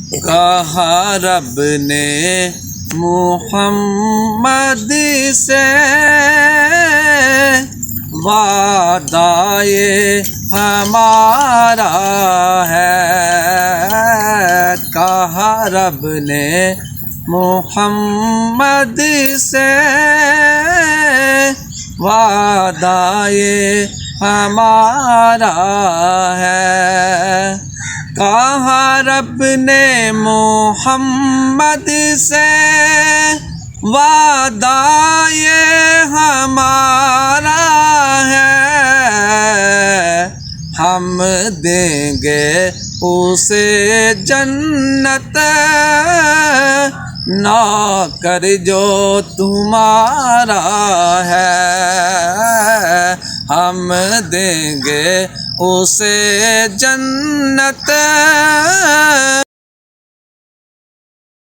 کہا رب نے محمد سے وعدہ یہ ہمارا ہے، کہا رب نے محمد سے وعدہ یہ ہمارا ہے، کہا رب نے محمد سے وعدہ یہ ہمارا ہے، ہم دیں گے اسے جنت نوکر جو تمہارا ہے، ہم دیں گے اسے جنت